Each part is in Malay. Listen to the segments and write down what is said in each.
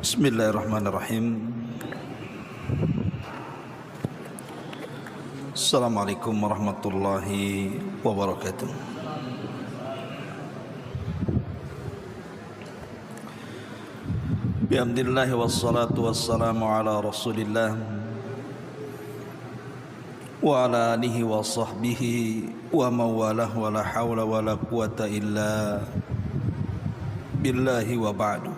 Bismillahirrahmanirrahim. Assalamualaikum warahmatullahi wabarakatuh. Bihamdillah wassalatu wassalamu ala rasulillah wa ala alihi wa sahbihi wa mawalah wa la hawla wa la quwata illa billahi wa ba'du.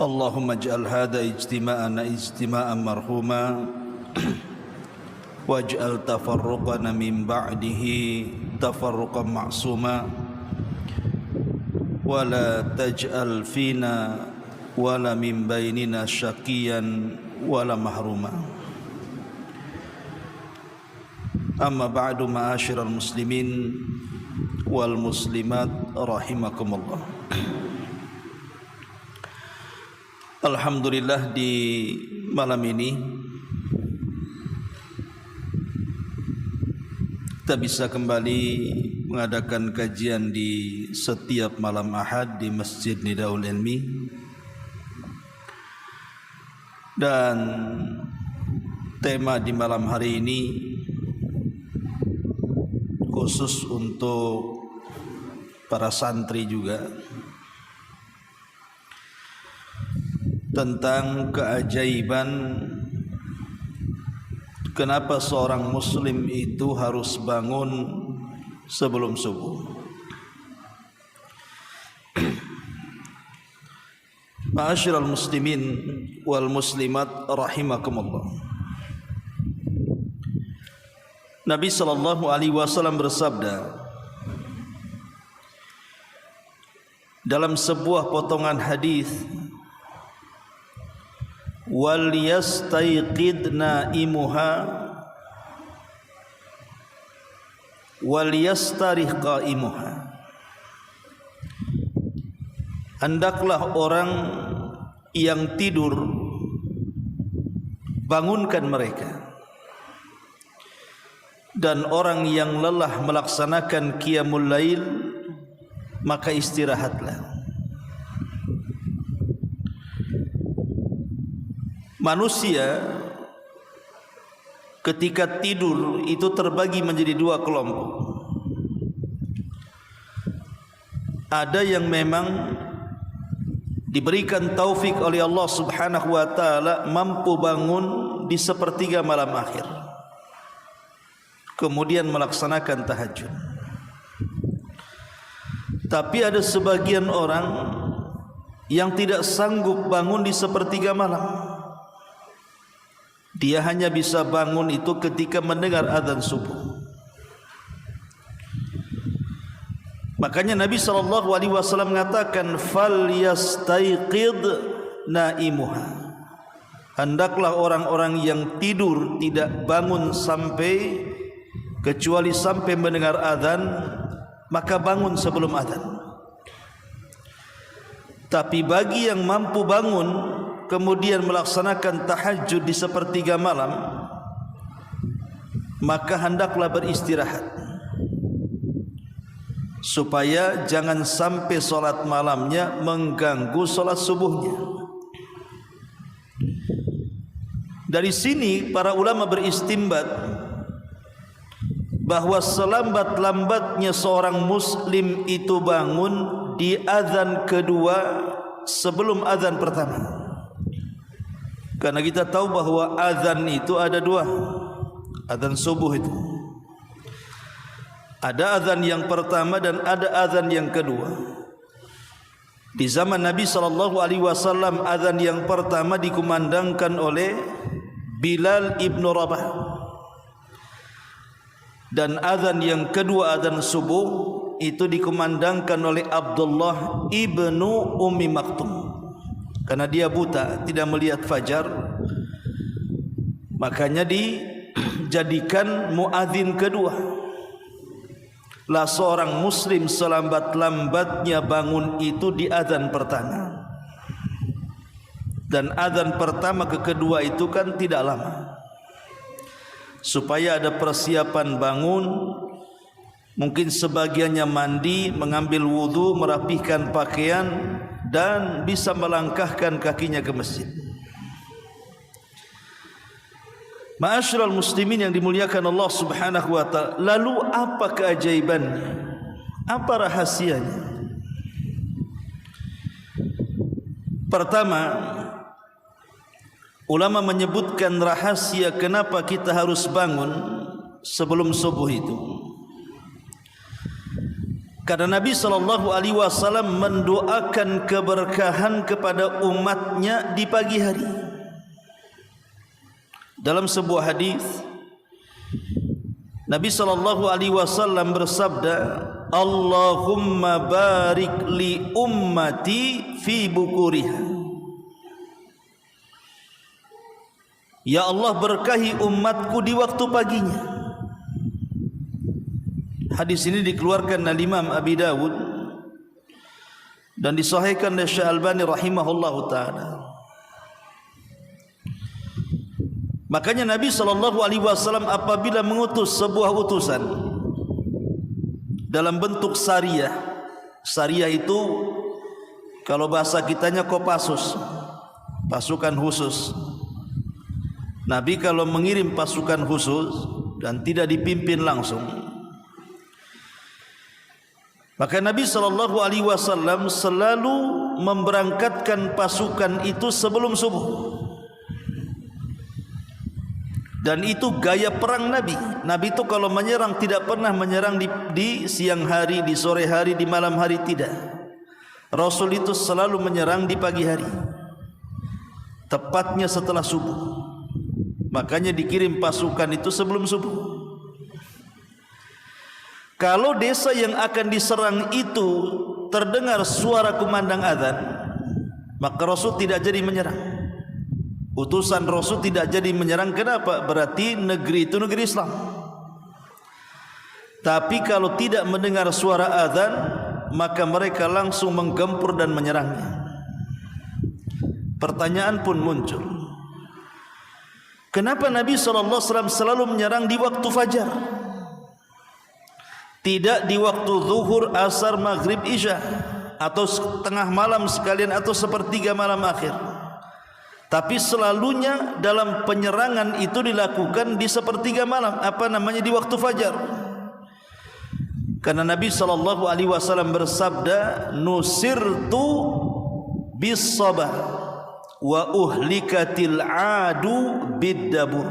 Allahumma ij'al hadha ijtima'ana ijtima'an marhuma waj'al tafarruqana min ba'dihi tafarruqan ma'suma wa la taj'al fina wa la min bainina syaqiyan wa la mahruma. Amma ba'du, ma'asyiral muslimin wal muslimat rahimakumullah. Alhamdulillah, di malam ini kita bisa kembali mengadakan kajian di setiap malam Ahad di Masjid Nidaul Ilmi, dan tema di malam hari ini khusus untuk para santri juga, tentang keajaiban kenapa seorang muslim itu harus bangun sebelum subuh. Ma'asyiral muslimin wal muslimat rahimakumullah. Nabi sallallahu alaihi wasallam bersabda dalam sebuah potongan hadis, wal yastayqid naimuha wal yastarih qaimuha. Hendaklah orang yang tidur bangunkan mereka, dan orang yang lelah melaksanakan qiyamul lail maka istirahatlah. Manusia ketika tidur itu terbagi menjadi dua kelompok. Ada yang memang diberikan taufik oleh Allah Subhanahu wa taala mampu bangun di sepertiga malam akhir, kemudian melaksanakan tahajud. Tapi ada sebagian orang yang tidak sanggup bangun di sepertiga malam. Dia hanya bisa bangun itu ketika mendengar azan subuh. Makanya Nabi SAW mengatakan, fal yastayqid naimuha. Hendaklah orang-orang yang tidur tidak bangun kecuali sampai mendengar azan, maka bangun sebelum azan. Tapi bagi yang mampu bangun kemudian melaksanakan tahajud di sepertiga malam, maka hendaklah beristirahat supaya jangan sampai solat malamnya mengganggu solat subuhnya. Dari sini para ulama beristimbat bahwa selambat-lambatnya seorang muslim itu bangun di azan kedua sebelum azan pertama. Karena kita tahu bahwa azan itu ada dua, azan subuh itu. Ada azan yang pertama dan ada azan yang kedua. Di zaman Nabi SAW, azan yang pertama dikumandangkan oleh Bilal ibn Rabah, dan azan yang kedua, azan subuh, itu dikumandangkan oleh Abdullah ibnu Ummi Maktum. Karena dia buta, tidak melihat fajar, makanya dijadikan muadzin kedua. Lah seorang muslim selambat-lambatnya bangun itu di azan pertama. Dan azan pertama ke kedua itu kan tidak lama. Supaya ada persiapan bangun, mungkin sebagiannya mandi, mengambil wudu, merapihkan pakaian, dan bisa melangkahkan kakinya ke masjid. Ma'asyiral muslimin yang dimuliakan Allah Subhanahu wa taala, lalu apa keajaibannya? Apa rahasianya? Pertama, ulama menyebutkan rahasia kenapa kita harus bangun sebelum subuh itu. Karena Nabi SAW mendoakan keberkahan kepada umatnya di pagi hari. Dalam sebuah hadis, Nabi SAW bersabda, Allahumma barik li ummati fi bukuriha. Ya Allah, berkahi umatku di waktu paginya. Hadis ini dikeluarkan oleh Imam Abi Dawud dan disahihkan oleh Syekh Albani rahimahullahu taala. Makanya Nabi SAW apabila mengutus sebuah utusan dalam bentuk sariyah, sariyah itu kalau bahasa kitanya Kopassus, pasukan khusus. Nabi kalau mengirim pasukan khusus dan tidak dipimpin langsung, maka Nabi SAW selalu memberangkatkan pasukan itu sebelum subuh. Dan itu gaya perang Nabi. Nabi itu kalau menyerang tidak pernah menyerang di siang hari, di sore hari, di malam hari, tidak. Rasul itu selalu menyerang di pagi hari, tepatnya setelah subuh. Makanya dikirim pasukan itu sebelum subuh. Kalau desa yang akan diserang itu terdengar suara kumandang azan, maka Rasul tidak jadi menyerang. Utusan Rasul tidak jadi menyerang. Kenapa? Berarti negeri itu negeri Islam. Tapi kalau tidak mendengar suara azan, maka mereka langsung menggempur dan menyerangnya. Pertanyaan pun muncul, kenapa Nabi SAW selalu menyerang di waktu fajar, tidak di waktu zuhur, asar, maghrib, isya, atau tengah malam sekalian, atau sepertiga malam akhir? Tapi selalunya dalam penyerangan itu dilakukan di sepertiga malam, di waktu fajar. Karena Nabi SAW bersabda, nusirtu bis sabah wa uhlikatil adu biddabur.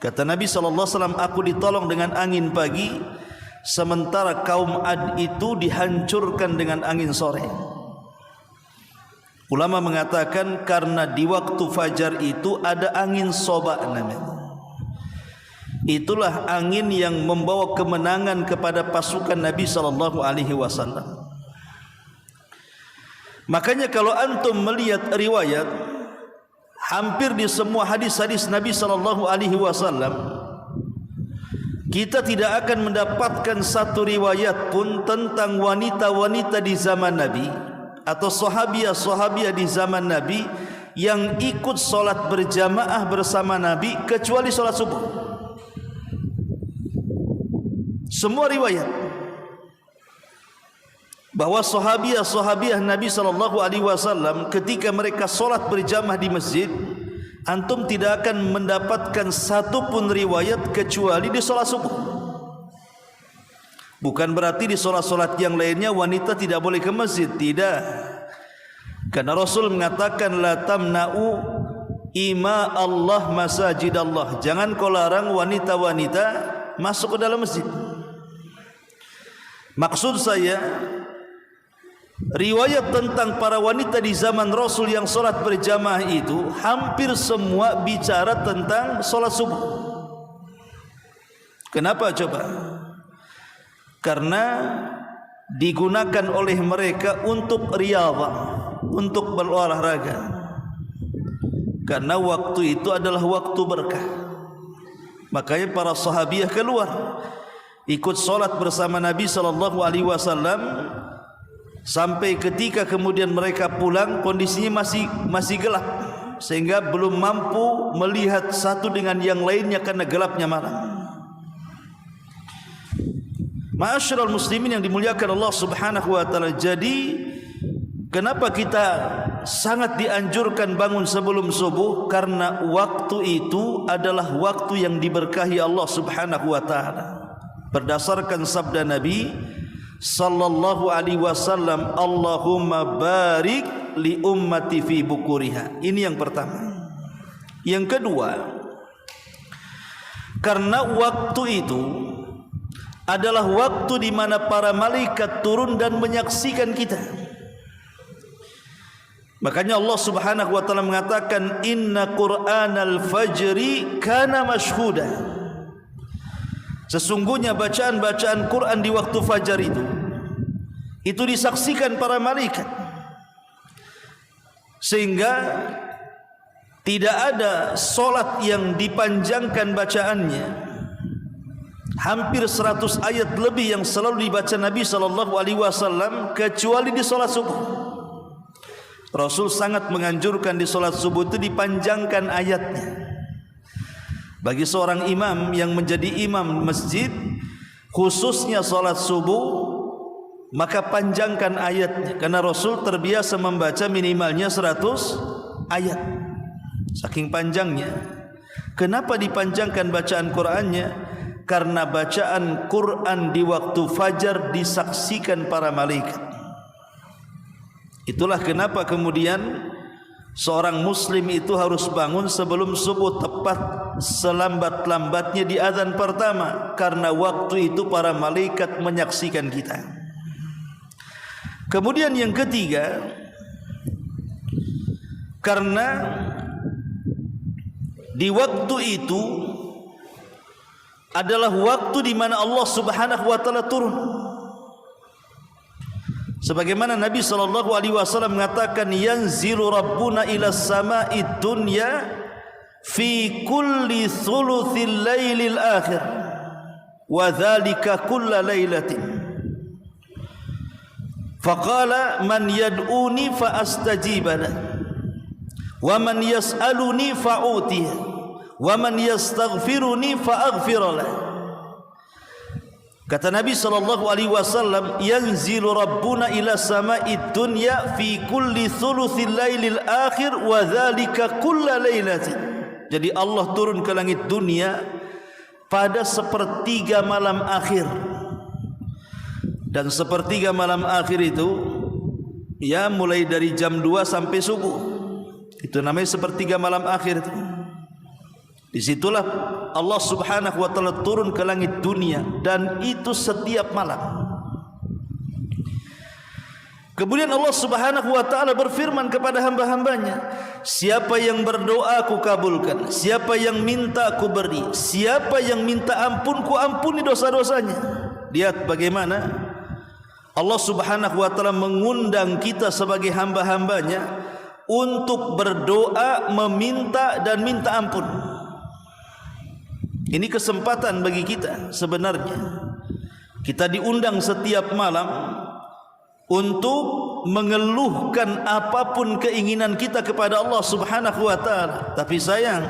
Kata Nabi SAW, aku ditolong dengan angin pagi, sementara kaum Ad itu dihancurkan dengan angin sore. Ulama mengatakan karena di waktu fajar itu ada angin soba namanya. Itulah angin yang membawa kemenangan kepada pasukan Nabi SAW. Makanya kalau antum melihat riwayat, hampir di semua hadis-hadis Nabi SAW, kita tidak akan mendapatkan satu riwayat pun tentang wanita-wanita di zaman Nabi atau sahabiah-sahabiah di zaman Nabi yang ikut solat berjamaah bersama Nabi kecuali solat subuh. Semua riwayat bahwa sahabiah-sahabiah Nabi SAW ketika mereka solat berjamaah di masjid, antum tidak akan mendapatkan satu pun riwayat kecuali di solat subuh. Bukan berarti di solat-solat yang lainnya wanita tidak boleh ke masjid, tidak. Karena Rasul mengatakan la tamna'u ima Allah masajid Allah. Jangan kau larang wanita-wanita masuk ke dalam masjid. Maksud saya, riwayat tentang para wanita di zaman Rasul yang solat berjamaah itu hampir semua bicara tentang solat subuh. Kenapa coba? Karena digunakan oleh mereka untuk riyadhah, untuk berolahraga. Karena waktu itu adalah waktu berkah. Makanya para sahabiah keluar ikut solat bersama Nabi SAW sampai ketika kemudian mereka pulang kondisinya masih gelap, sehingga belum mampu melihat satu dengan yang lainnya karena gelapnya malam. Ma'asyiral muslimin yang dimuliakan Allah Subhanahu wa taala, jadi Kenapa kita sangat dianjurkan bangun sebelum subuh? Karena waktu itu adalah waktu yang diberkahi Allah Subhanahu wa taala. Berdasarkan sabda Nabi sallallahu alaihi wasallam, Allahumma barik li ummati fi bukuriha. Ini yang pertama. Yang kedua, karena waktu itu adalah waktu di mana para malaikat turun dan menyaksikan kita. Makanya Allah Subhanahu wa taala mengatakan, inna Qur'anal fajri kana mashhuda. Sesungguhnya bacaan-bacaan Quran di waktu fajar itu disaksikan para malaikat. Sehingga tidak ada solat yang dipanjangkan bacaannya. Hampir 100 ayat lebih yang selalu dibaca Nabi SAW, kecuali di solat subuh. Rasul sangat menganjurkan di solat subuh itu dipanjangkan ayatnya. Bagi seorang imam yang menjadi imam masjid, khususnya solat subuh, maka panjangkan ayatnya. Karena Rasul terbiasa membaca minimalnya 100 ayat. Saking panjangnya. Kenapa dipanjangkan bacaan Qur'annya? Karena bacaan Qur'an di waktu fajar disaksikan para malaikat. Itulah kenapa kemudian seorang muslim itu harus bangun sebelum subuh, tepat selambat-lambatnya di azan pertama, karena waktu itu para malaikat menyaksikan kita. Kemudian yang ketiga, karena di waktu itu adalah waktu di mana Allah Subhanahu wa taala turun. Sebagaimana Nabi SAW mengatakan, yanzilu rabbuna ila sama'id dunya fi kulli thuluthil lailil akhir wa dhalika kulla lailatin. Faqala man yad'uni fa astajiba lah, wa man yas'aluni fa utih, wa man yastaghfiruni fa aghfir lah. Kata Nabi SAW, yanzilu rabbuna ila sama'id dunya fi kulli thuluthil lailil akhir wa dhalika kulla lailatin. Jadi Allah turun ke langit dunia pada sepertiga malam akhir. Dan sepertiga malam akhir itu ya mulai dari jam 2 sampai subuh. Itu namanya sepertiga malam akhir itu. Disitulah Allah Subhanahu wa taala turun ke langit dunia, dan itu setiap malam. Kemudian Allah Subhanahu wa taala berfirman kepada hamba-hambanya, siapa yang berdoa ku kabulkan, siapa yang minta ku beri, siapa yang minta ampun ku ampuni dosa-dosanya. Lihat bagaimana Allah Subhanahu wa taala mengundang kita sebagai hamba-hambanya untuk berdoa, meminta dan minta ampun. Ini kesempatan bagi kita sebenarnya. Kita diundang setiap malam untuk mengeluhkan apapun keinginan kita kepada Allah Subhanahu wa taala. Tapi sayang,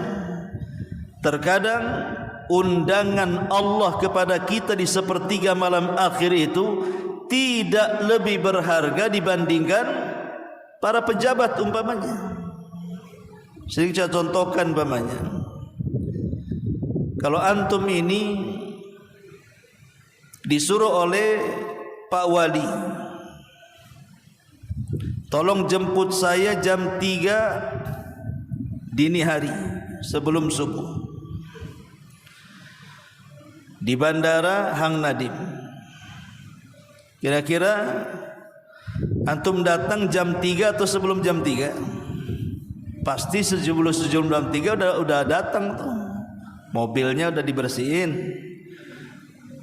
terkadang undangan Allah kepada kita di sepertiga malam akhir itu tidak lebih berharga dibandingkan para pejabat umpamanya. Sering saya contohkan umpamanya, kalau antum ini disuruh oleh Pak Wali, tolong jemput saya jam 3 dini hari sebelum subuh di Bandara Hang Nadim. Kira-kira antum datang jam 3 atau sebelum jam 3? Pasti sebelum jam 3 udah datang tuh. Mobilnya udah dibersihin,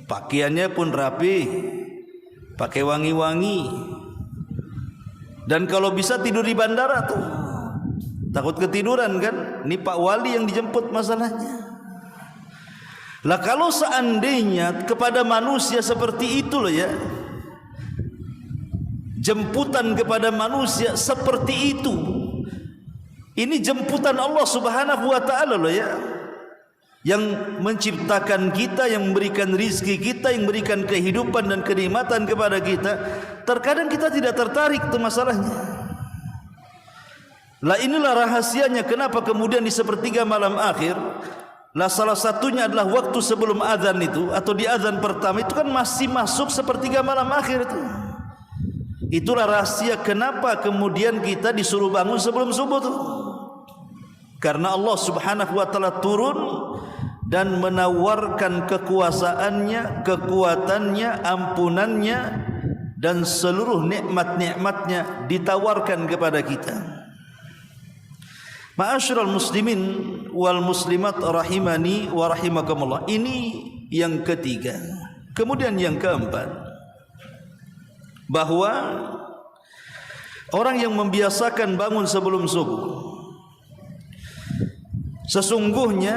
pakaiannya pun rapi, pakai wangi-wangi. Dan kalau bisa tidur di bandara tuh, takut ketiduran kan? Ini Pak Wali yang dijemput masalahnya. Lah kalau seandainya kepada manusia seperti itu loh ya, jemputan kepada manusia seperti itu, ini jemputan Allah Subhanahu wa taala loh ya, yang menciptakan kita, yang memberikan rizki kita, yang memberikan kehidupan dan kenikmatan kepada kita. terkadang kita tidak tertarik itu masalahnya. Lah inilah rahasianya kenapa kemudian di sepertiga malam akhir, lah salah satunya adalah waktu sebelum azan itu atau di azan pertama itu kan masih masuk sepertiga malam akhir itu. Itulah rahasia kenapa kemudian kita disuruh bangun sebelum subuh itu. Karena Allah Subhanahu wa taala turun dan menawarkan kekuasaannya, kekuatannya, ampunannya dan seluruh nikmat-nikmatnya ditawarkan kepada kita. Ma'asyiral muslimin wal muslimat rahimani wa rahimakumullah. Ini yang ketiga. Kemudian yang keempat, bahwa orang yang membiasakan bangun sebelum subuh, sesungguhnya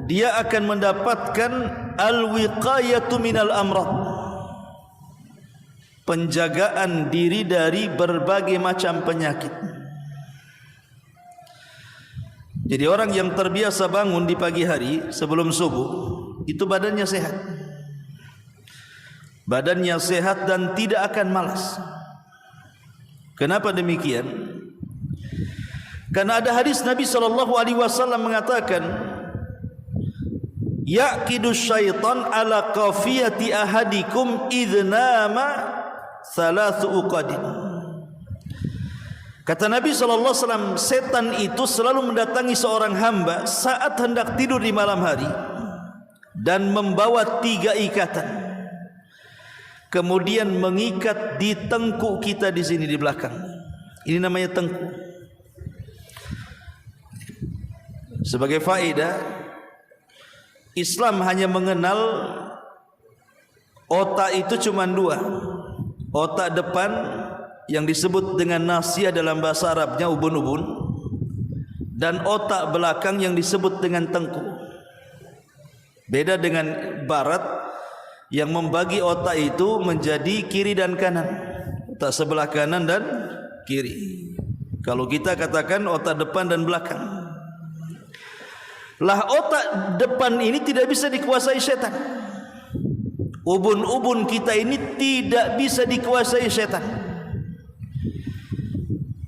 dia akan mendapatkan al-wiqayatu minal amrad, penjagaan diri dari berbagai macam penyakit. Jadi orang yang terbiasa bangun di pagi hari sebelum subuh itu badannya sehat. Badannya sehat dan tidak akan malas. Kenapa demikian? Karena ada hadis Nabi SAW mengatakan, yaqidu syaitan ala qafiyati ahadikum idhnama thalathu uqadin. Kata Nabi SAW, setan itu selalu mendatangi seorang hamba saat hendak tidur di malam hari dan membawa 3 ikatan, kemudian mengikat di tengkuk kita di sini di belakang. Ini namanya tengkuk. Sebagai faedah, Islam hanya mengenal otak itu cuma 2. Otak depan yang disebut dengan nasiyah dalam bahasa Arabnya ubun-ubun, dan otak belakang yang disebut dengan tengkuk. Beda dengan barat yang membagi otak itu menjadi kiri dan kanan, otak sebelah kanan dan kiri. Kalau kita katakan otak depan dan belakang. Lah otak depan ini tidak bisa dikuasai setan. Ubun-ubun kita ini tidak bisa dikuasai setan.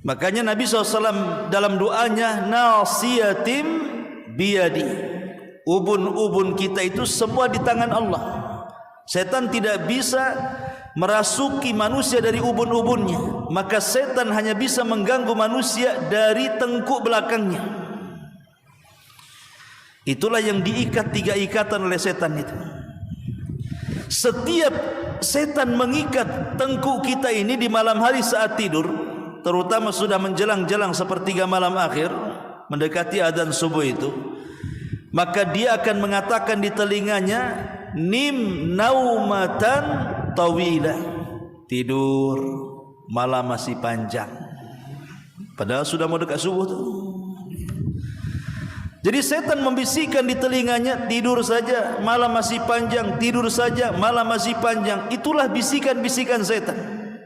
Makanya Nabi SAW dalam doanya, nasiyatim biyadi, ubun-ubun kita itu semua di tangan Allah. Setan tidak bisa merasuki manusia dari ubun-ubunnya, maka setan hanya bisa mengganggu manusia dari tengkuk belakangnya. Itulah yang diikat 3 ikatan oleh setan itu. Setiap setan mengikat tengkuk kita ini di malam hari saat tidur, terutama sudah menjelang-jelang sepertiga malam akhir, mendekati adzan subuh itu, maka dia akan mengatakan di telinganya, nim naumatan tawila, tidur malam masih panjang, padahal sudah mau dekat subuh tuh. Jadi setan membisikkan di telinganya, tidur saja malam masih panjang, tidur saja malam masih panjang. Itulah bisikan-bisikan setan.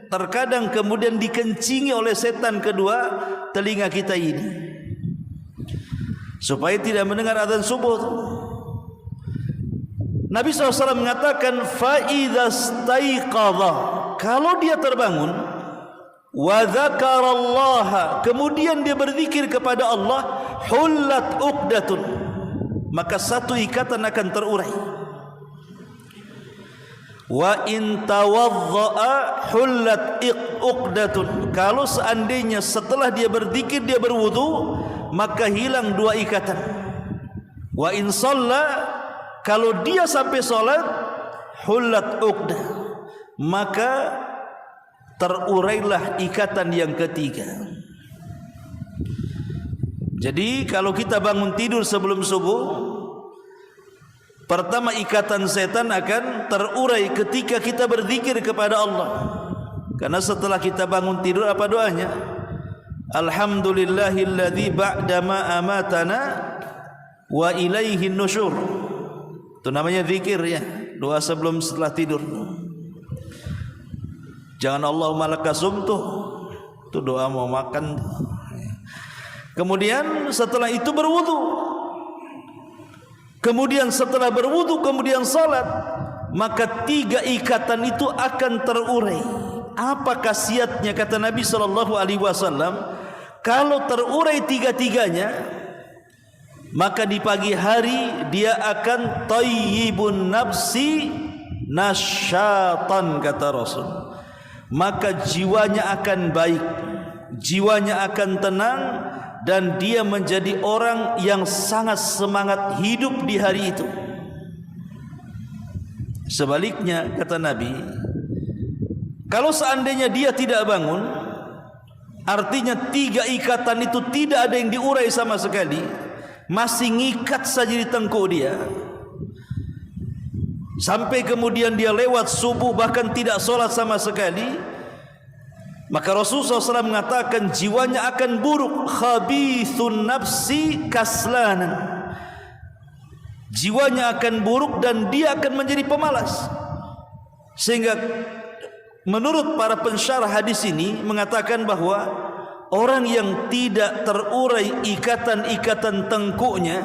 Terkadang kemudian dikencingi oleh setan kedua telinga kita ini, supaya tidak mendengar adzan subuh. Nabi SAW mengatakan, فَإِذَا اسْتَيْقَظَ, kalau dia terbangun, وَذَكَرَ اللَّهَ, kemudian dia berzikir kepada Allah, حُلَّتْ عُقْدَةٌ, maka satu ikatan akan terurai. Wa in tawaddaa hullat uqdatun, kalau seandainya setelah dia berzikir dia berwudu, maka hilang 2 ikatan. Wa in shalla, kalau dia sampai salat, hullat uqdah, maka terurailah ikatan yang ketiga. Jadi kalau kita bangun tidur sebelum subuh, pertama ikatan setan akan terurai ketika kita berzikir kepada Allah. Karena setelah kita bangun tidur apa doanya? Alhamdulillahilladzi ba'dama amatana wa ilaihin nusyur. Itu namanya zikir ya, doa sebelum setelah tidur. Jangan Allahumma lakasumtu, itu doa mau makan. Kemudian setelah itu berwudu. Kemudian setelah berwudu, kemudian salat, maka 3 ikatan itu akan terurai. apa khasiatnya kata Nabi SAW? Kalau terurai tiga-tiganya, maka di pagi hari dia akan thayyibun nafsi nasyatan kata Rasul. Maka jiwanya akan baik, jiwanya akan tenang, dan dia menjadi orang yang sangat semangat hidup di hari itu. Sebaliknya kata Nabi, kalau seandainya dia tidak bangun, artinya tiga ikatan itu tidak ada yang diurai sama sekali, masih ngikat saja di tengkuk dia, sampai kemudian dia lewat subuh bahkan tidak sholat sama sekali, maka Rasulullah SAW mengatakan jiwanya akan buruk. Khabithun nafsi kaslanan, jiwanya akan buruk dan dia akan menjadi pemalas. Sehingga menurut para pensyarah hadis ini mengatakan bahwa orang yang tidak terurai ikatan-ikatan tengkuknya,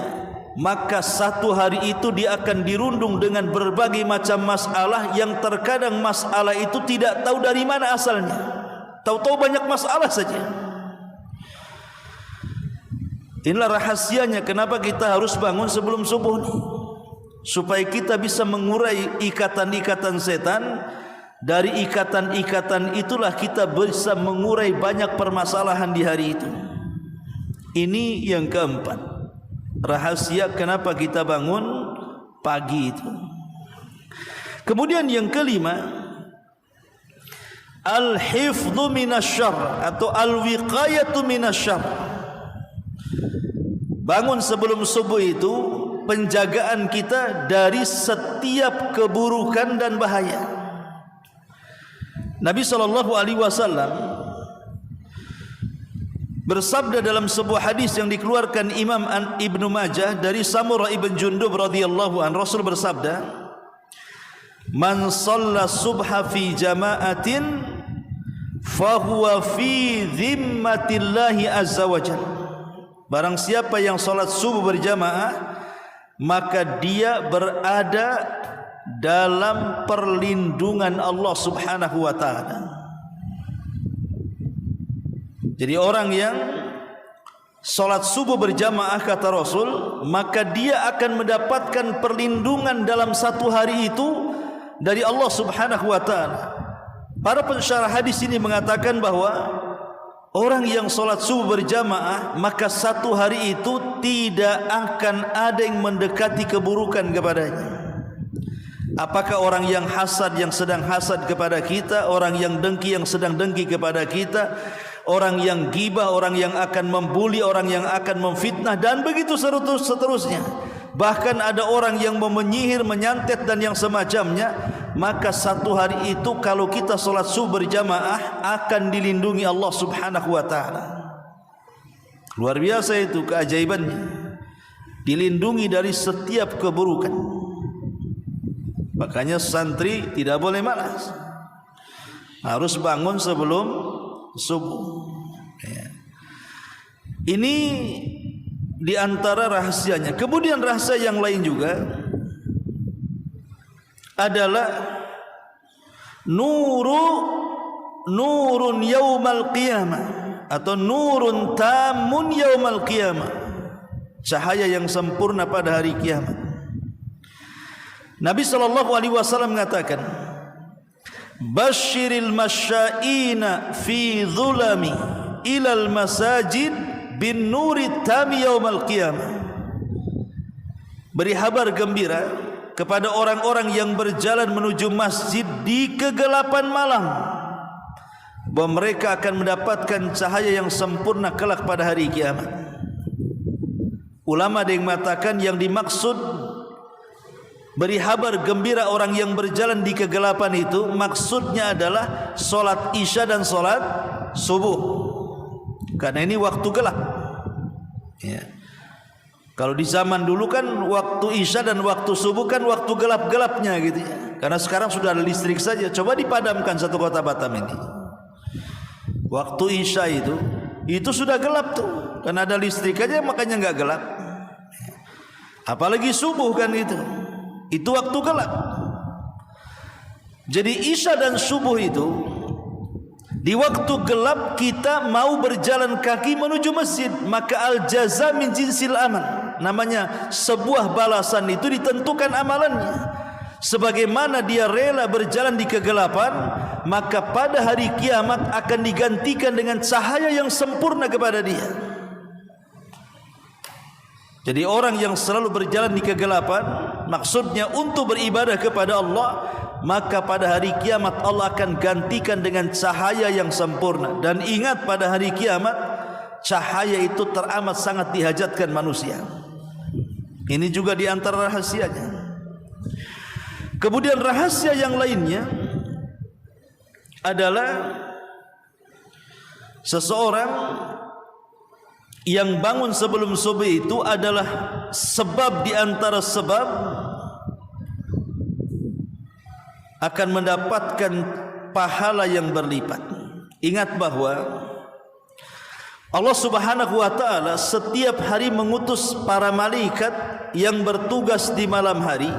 maka satu hari itu dia akan dirundung dengan berbagai macam masalah yang terkadang masalah itu tidak tahu dari mana asalnya. Tahu-tahu banyak masalah saja. Inilah rahasianya kenapa kita harus bangun sebelum subuh nih, supaya kita bisa mengurai ikatan-ikatan setan. Dari ikatan-ikatan itulah kita bisa mengurai banyak permasalahan di hari itu. Ini yang keempat, rahasia kenapa kita bangun pagi itu. Kemudian yang kelima, al-hifdhu minasyarr atau al-wiqayatu minasyarr. Bangun sebelum subuh itu penjagaan kita dari setiap keburukan dan bahaya. Nabi SAW bersabda dalam sebuah hadis yang dikeluarkan Imam Ibnu Majah dari Samurah ibn Jundub radhiyallahu an, Rasul bersabda, "Man shalla subha fi jama'atin fahuwa fi dhimmatillahi azza wajalla." Barang siapa yang salat subuh berjamaah, maka dia berada dalam perlindungan Allah Subhanahu wa taala. Jadi orang yang salat subuh berjamaah kata Rasul, maka dia akan mendapatkan perlindungan dalam satu hari itu dari Allah Subhanahu wa taala. Para pensyarah hadis ini mengatakan bahwa orang yang salat subuh berjamaah, maka satu hari itu tidak akan ada yang mendekati keburukan kepadanya. Apakah orang yang hasad yang sedang hasad kepada kita, orang yang dengki yang sedang dengki kepada kita, orang yang gibah, orang yang akan membuli, orang yang akan memfitnah, dan begitu seterusnya. Bahkan ada orang yang menyihir, menyantet dan yang semacamnya. Maka satu hari itu kalau kita sholat subuh berjamaah akan dilindungi Allah Subhanahu wa ta'ala. Luar biasa itu keajaibannya, dilindungi dari setiap keburukan. Makanya santri tidak boleh malas, harus bangun sebelum subuh. Ini diantara rahasianya. Kemudian rahasia yang lain juga adalah nurun yaumal qiyamah atau nurun tamun yaumal qiyamah, cahaya yang sempurna pada hari kiamat. Nabi SAW mengatakan, Basyiril masyaina fi dhulami ilal masajid bin nuri tami yaumal qiyamah. Beri kabar gembira kepada orang-orang yang berjalan menuju masjid di kegelapan malam, bahwa mereka akan mendapatkan cahaya yang sempurna kelak pada hari kiamat. Ulama ada yang mengatakan yang dimaksud beri kabar gembira orang yang berjalan di kegelapan itu, maksudnya adalah solat isya dan solat subuh, karena ini waktu gelap. Ya. Kalau di zaman dulu kan waktu isya dan waktu subuh kan waktu gelap-gelapnya gitu ya. Karena sekarang sudah ada listrik saja. Coba dipadamkan satu kota Batam ini. Waktu isya itu sudah gelap tuh, karena ada listrik aja makanya nggak gelap. Apalagi subuh kan itu waktu gelap. Jadi isya dan subuh itu Di waktu gelap kita mau berjalan kaki menuju masjid, maka al-jaza min jinsil amal. Namanya sebuah balasan itu ditentukan amalannya. Sebagaimana dia rela berjalan di kegelapan, maka pada hari kiamat akan digantikan dengan cahaya yang sempurna kepada dia. Jadi orang yang selalu berjalan di kegelapan, maksudnya untuk beribadah kepada Allah, maka pada hari kiamat Allah akan gantikan dengan cahaya yang sempurna. Dan ingat, pada hari kiamat cahaya itu teramat sangat dihajatkan manusia. Ini juga di antara rahasianya. Kemudian rahasia yang lainnya adalah seseorang yang bangun sebelum subuh itu adalah sebab di antara sebab akan mendapatkan pahala yang berlipat. Ingat bahwa Allah Subhanahu wa taala setiap hari mengutus para malaikat yang bertugas di malam hari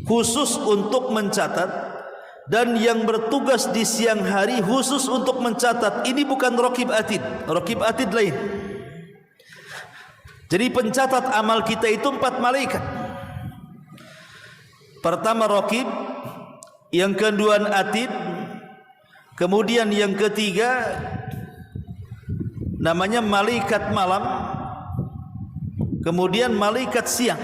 khusus untuk mencatat, dan yang bertugas di siang hari khusus untuk mencatat. Ini bukan raqib atid. Raqib atid lain. Jadi pencatat amal kita itu 4 malaikat. Pertama raqib, yang kedua atid, kemudian yang ketiga namanya malaikat malam, kemudian malaikat siang.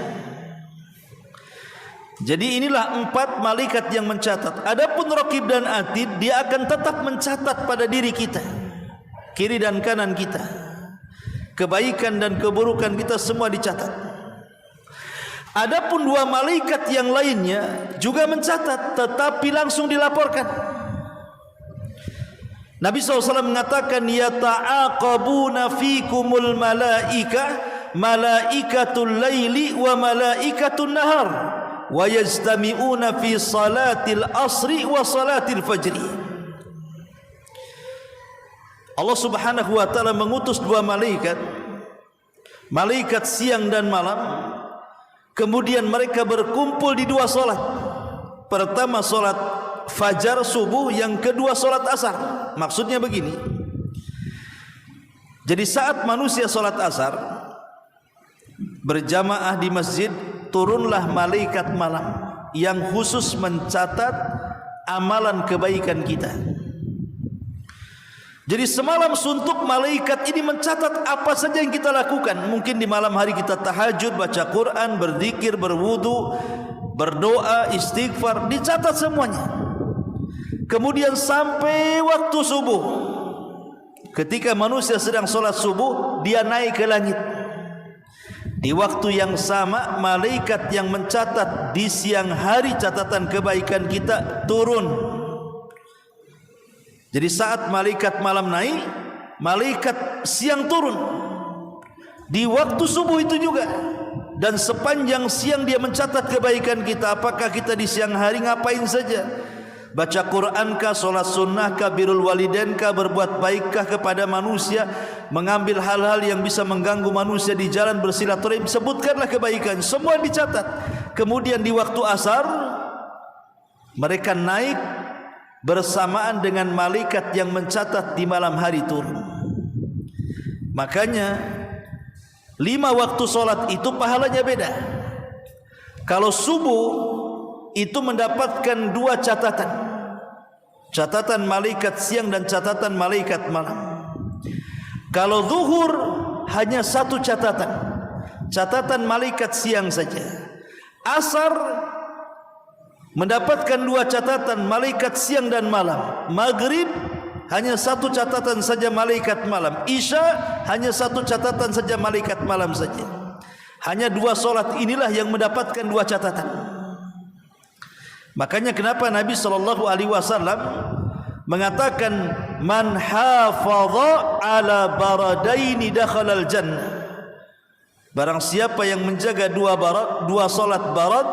Jadi inilah 4 malaikat yang mencatat. Adapun raqib dan atid, dia akan tetap mencatat pada diri kita, kiri dan kanan kita, kebaikan dan keburukan kita semua dicatat. Adapun 2 malaikat yang lainnya juga mencatat, tetapi langsung dilaporkan. Nabi SAW mengatakan, yata'aqabuna fikumul malaikatul laili wa malaikatul nahar, wa yajtami'una fi salatil asri wa salatil fajri. Allah Subhanahu wa taala mengutus 2 malaikat, malaikat siang dan malam. Kemudian mereka berkumpul di 2 salat. Pertama salat fajar subuh, yang kedua salat asar. Maksudnya begini. Jadi saat manusia salat asar berjamaah di masjid, turunlah malaikat malam yang khusus mencatat amalan kebaikan kita. Jadi semalam suntuk malaikat ini mencatat apa saja yang kita lakukan. Mungkin di malam hari kita tahajud, baca Quran, berzikir, berwudu, berdoa, istighfar, dicatat semuanya. Kemudian sampai waktu subuh, ketika manusia sedang sholat subuh, dia naik ke langit. Di waktu yang sama, malaikat yang mencatat di siang hari catatan kebaikan kita turun. Jadi saat malaikat malam naik, malaikat siang turun. Di waktu subuh itu juga. Dan sepanjang siang dia mencatat kebaikan kita. Apakah kita di siang hari ngapain saja? Baca Quran kah, solat sunnah kah, birrul walidain kah, berbuat baikkah kepada manusia, mengambil hal-hal yang bisa mengganggu manusia di jalan, bersilaturahim, sebutkanlah kebaikan, semua dicatat. Kemudian di waktu asar mereka naik bersamaan dengan malaikat yang mencatat di malam hari turun. Makanya 5 waktu solat itu pahalanya beda. Kalau subuh itu mendapatkan 2 catatan, catatan malaikat siang dan catatan malaikat malam. Kalau zuhur hanya 1 catatan, catatan malaikat siang saja. Asar mendapatkan 2 catatan, malaikat siang dan malam. Maghrib hanya 1 catatan saja, malaikat malam. Isya hanya 1 catatan saja, malaikat malam saja. Hanya 2 solat inilah yang mendapatkan 2 catatan. Makanya kenapa Nabi SAW mengatakan, man hafadha ala baradaini dakhalal jannah. Barang siapa yang menjaga 2 solat barad,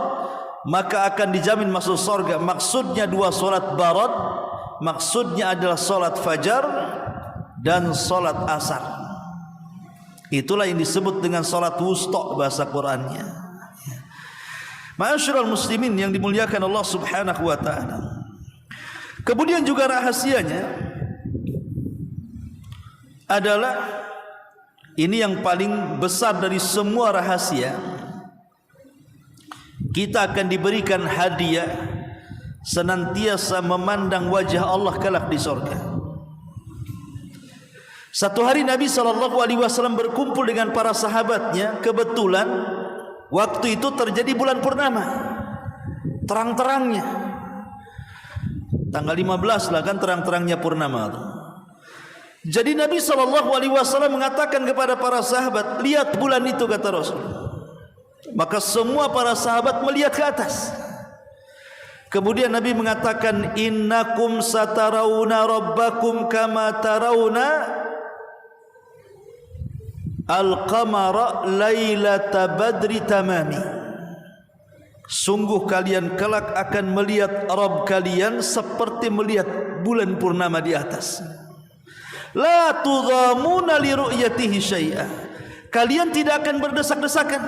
maka akan dijamin masuk surga. Maksudnya 2 solat barad, maksudnya adalah solat fajar dan solat asar. Itulah yang disebut dengan solat wusta bahasa Qurannya. Ma'asyiral muslimin yang dimuliakan Allah Subhanahu wa taala. Kemudian juga rahasianya, adalah ini yang paling besar dari semua rahasia. Kita akan diberikan hadiah senantiasa memandang wajah Allah kelak di surga. Satu hari Nabi SAW berkumpul dengan para sahabatnya. Kebetulan waktu itu terjadi bulan purnama, terang-terangnya. Tanggal 15 lah kan terang-terangnya purnama itu. Jadi Nabi SAW mengatakan kepada para sahabat, lihat bulan itu, kata Rasul. Maka semua para sahabat melihat ke atas. Kemudian Nabi mengatakan, innakum satarawna rabbakum kama tarawna al-qamara lailata badri tamami. Sungguh kalian kelak akan melihat Rabb kalian seperti melihat bulan purnama di atas. La tudhamuna li ru'yatihi syai'a. Kalian tidak akan berdesak-desakan.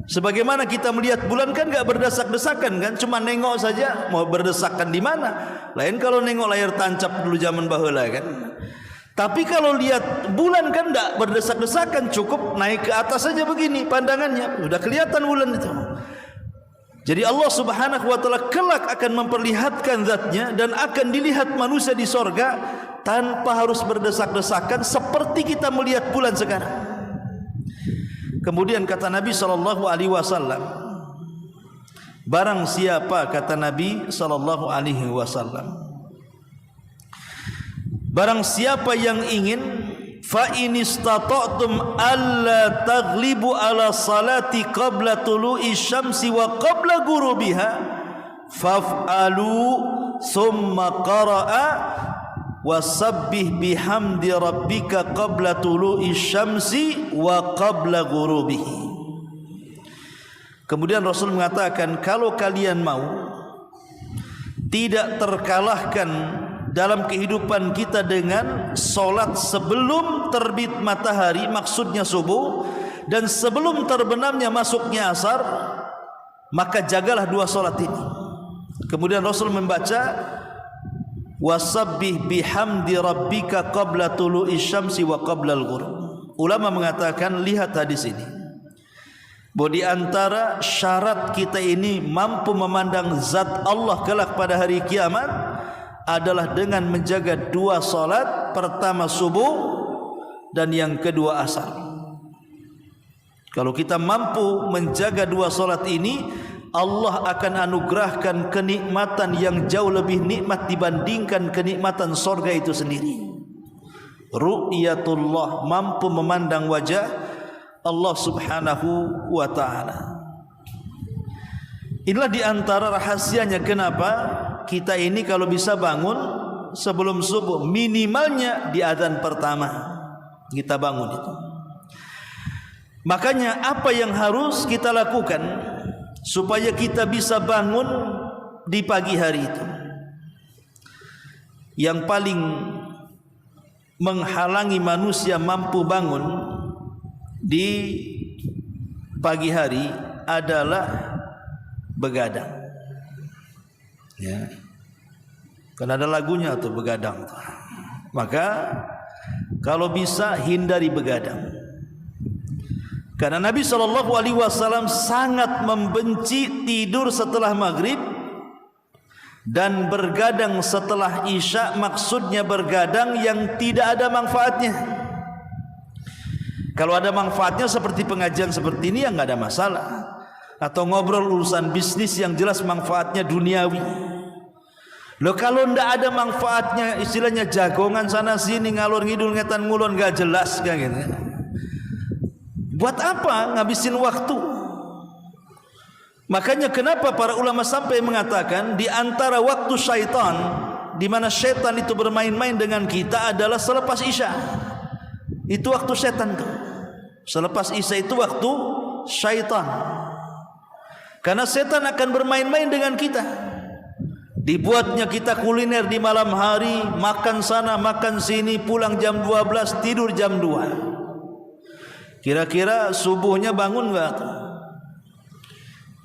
Sebagaimana kita melihat bulan kan enggak berdesak-desakan kan, cuma nengok saja. Mau berdesakan di mana? Lain kalau nengok layar tancap dulu zaman baheula kan. Tapi kalau lihat bulan kan enggak berdesak-desakan, cukup naik ke atas saja begini pandangannya, sudah kelihatan bulan itu. Jadi Allah Subhanahu wa taala kelak akan memperlihatkan zatnya dan akan dilihat manusia di sorga tanpa harus berdesak-desakan seperti kita melihat bulan sekarang. Kemudian kata Nabi SAW, barang siapa, kata Nabi SAW, barang siapa yang ingin, fa in istata'tum alla taghlibu ala salati qabla tulu'i syamsi wa qabla ghurubiha faf'alu thumma qara'a wasabbih bihamdi rabbika qabla tulu'i syamsi wa qabla ghurubihi. Kemudian Rasul mengatakan, kalau kalian mau tidak terkalahkan dalam kehidupan kita dengan solat sebelum terbit matahari, maksudnya subuh, dan sebelum terbenamnya masuknya asar, maka jagalah dua solat ini. Kemudian Rasul membaca, wasabbih bihamdi rabbika qabla tulu'i syamsi wa qabla al-ghurub. Ulama mengatakan, lihat hadis ini, bahwa di antara syarat kita ini mampu memandang zat Allah kelak pada hari kiamat adalah dengan menjaga dua salat, pertama subuh dan yang kedua asar. Kalau kita mampu menjaga dua salat ini, Allah akan anugerahkan kenikmatan yang jauh lebih nikmat dibandingkan kenikmatan surga itu sendiri. Ru'yatullah, mampu memandang wajah Allah Subhanahu wa ta'ala. Inilah di antara rahasianya kenapa kita ini kalau bisa bangun sebelum subuh, minimalnya di azan pertama kita bangun itu. Makanya apa yang harus kita lakukan supaya kita bisa bangun di pagi hari itu? Yang paling menghalangi manusia mampu bangun di pagi hari adalah begadang. Ya, kan ada lagunya tuh begadang. Maka kalau bisa hindari begadang. Karena Nabi SAW sangat membenci tidur setelah maghrib dan bergadang setelah isya. Maksudnya bergadang yang tidak ada manfaatnya. Kalau ada manfaatnya seperti pengajian seperti ini ya nggak ada masalah. Atau ngobrol urusan bisnis yang jelas manfaatnya duniawi. Loh kalau ndak ada manfaatnya, istilahnya jagongan sana sini ngalor ngidul ngetan ngulon gak jelas kayak gitu. Buat apa ngabisin waktu? Makanya kenapa para ulama sampai mengatakan di antara waktu syaitan, di mana syaitan itu bermain-main dengan kita adalah selepas isya. Itu waktu syaitan tuh. Selepas isya itu waktu syaitan. Karena setan akan bermain-main dengan kita. Dibuatnya kita kuliner di malam hari, makan sana, makan sini, pulang jam 12, tidur jam 2. Kira-kira subuhnya bangun enggak?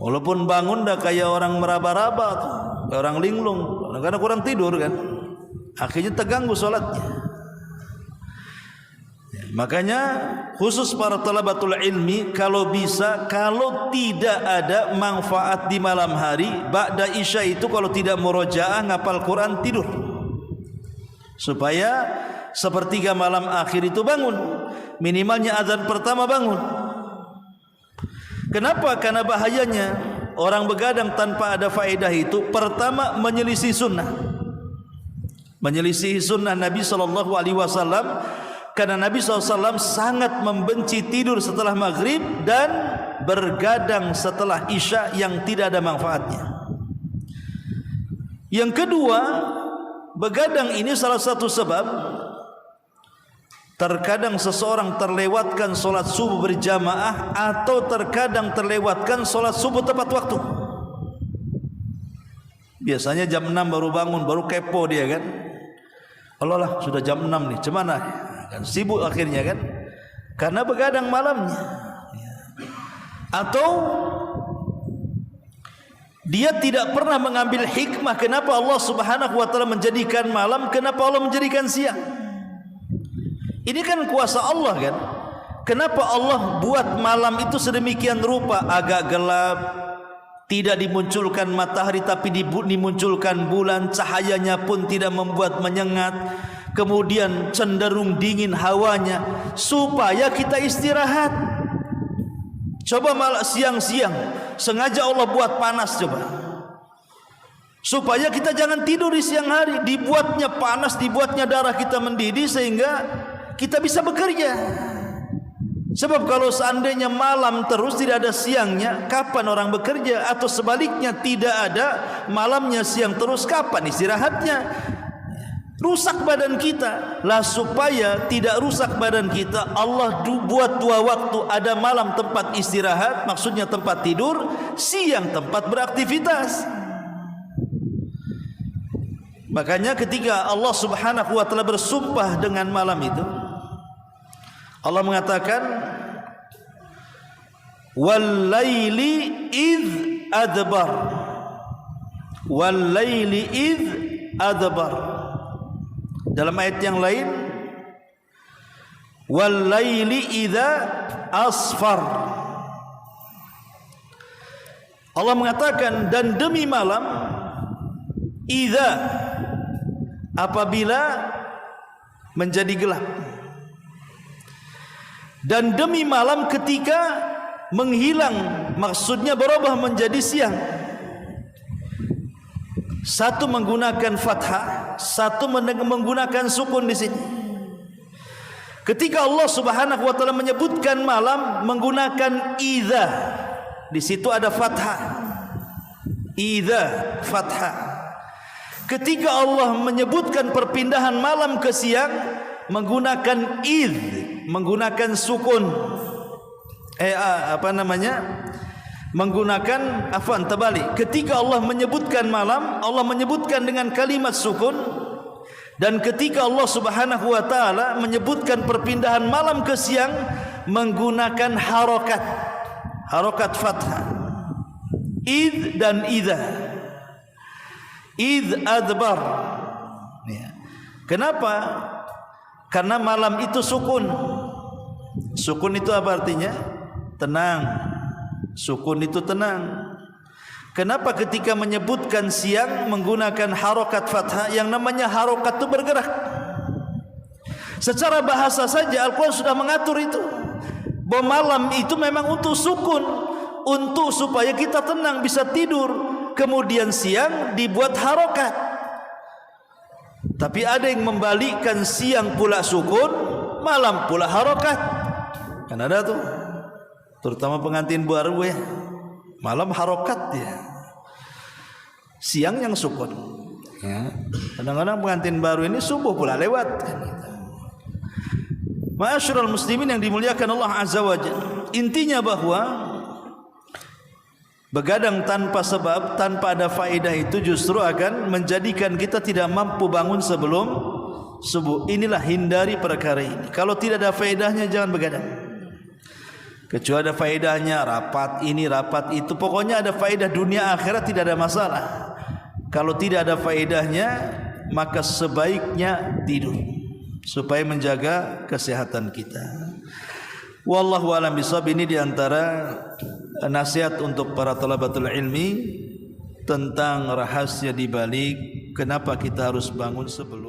Walaupun bangun dah kayak orang meraba-raba tuh, kayak orang linglung, karena kurang tidur kan. Akhirnya terganggu salatnya. Makanya khusus para talabatul ilmi, kalau bisa, kalau tidak ada manfaat di malam hari, ba'da isya itu kalau tidak murojaah ngapal Quran, tidur, supaya sepertiga malam akhir itu bangun, minimalnya azan pertama bangun. Kenapa? Karena bahayanya orang begadang tanpa ada faedah itu, pertama menyelisih sunnah, menyelisih sunnah Nabi SAW. Karena Nabi SAW sangat membenci tidur setelah maghrib dan bergadang setelah isya yang tidak ada manfaatnya. Yang kedua, begadang ini salah satu sebab terkadang seseorang terlewatkan solat subuh berjamaah, atau terkadang terlewatkan solat subuh tepat waktu. Biasanya jam 6 baru bangun, baru kepo dia kan, Allah lah sudah jam 6 nih, cemana kan, sibuk akhirnya kan, karena begadang malamnya. Atau dia tidak pernah mengambil hikmah kenapa Allah Subhanahu wa taala menjadikan malam, kenapa Allah menjadikan siang. Ini kan kuasa Allah kan. Kenapa Allah buat malam itu sedemikian rupa, agak gelap, tidak dimunculkan matahari tapi dimunculkan bulan, cahayanya pun tidak membuat menyengat, kemudian cenderung dingin hawanya, supaya kita istirahat. Coba malah siang-siang sengaja Allah buat panas, coba, supaya kita jangan tidur di siang hari. Dibuatnya panas, dibuatnya darah kita mendidih sehingga kita bisa bekerja. Sebab kalau seandainya malam terus tidak ada siangnya, kapan orang bekerja? Atau sebaliknya tidak ada malamnya siang terus, kapan istirahatnya? Rusak badan kita. Lah supaya tidak rusak badan kita, Allah buat dua waktu. Ada malam tempat istirahat, maksudnya tempat tidur, siang tempat beraktivitas. Makanya ketika Allah Subhanahu wa taala bersumpah dengan malam itu, Allah mengatakan wal laili id adbar, wal laili id adbar. Dalam ayat yang lain wal laili idza asfar. Allah mengatakan dan demi malam, idza, apabila menjadi gelap, dan demi malam ketika menghilang, maksudnya berubah menjadi siang. Satu menggunakan fathah, satu menggunakan sukun di sini. Ketika Allah Subhanahu wa taala menyebutkan malam menggunakan idza, di situ ada fathah. Idza, fathah. Ketika Allah menyebutkan perpindahan malam ke siang menggunakan id, menggunakan sukun, menggunakan terbalik. Ketika Allah menyebutkan malam, Allah menyebutkan dengan kalimat sukun, dan ketika Allah Subhanahu wa taala menyebutkan perpindahan malam ke siang menggunakan harokat fathah, id dan idza, id adbar. Kenapa? Karena malam itu sukun. Sukun itu apa artinya? Tenang. Sukun itu tenang. Kenapa ketika menyebutkan siang menggunakan harokat fathah? Yang namanya harokat itu bergerak. Secara bahasa saja Al-Quran sudah mengatur itu, bahwa malam itu memang untuk sukun, untuk supaya kita tenang bisa tidur. Kemudian siang dibuat harokat. Tapi ada yang membalikkan, siang pula sukun, malam pula harokat. Kan ada tuh, terutama pengantin baru ya, malam harokat ya, siang yang sukun ya. Kadang-kadang pengantin baru ini subuh pula lewat kan gitu. Ma'asyiral muslimin yang dimuliakan Allah Azza wa Jalla, intinya bahwa begadang tanpa sebab, tanpa ada faedah itu justru akan menjadikan kita tidak mampu bangun sebelum subuh. Inilah, hindari perkara ini. Kalau tidak ada faedahnya jangan begadang. Kecuali ada faedahnya, rapat ini, rapat itu, pokoknya ada faedah dunia akhirat tidak ada masalah. Kalau tidak ada faedahnya maka sebaiknya tidur. supaya menjaga kesehatan kita. Wallahu a'lam bishawab. Ini diantara nasihat untuk para talabatul ilmi tentang rahasia di balik kenapa kita harus bangun sebelum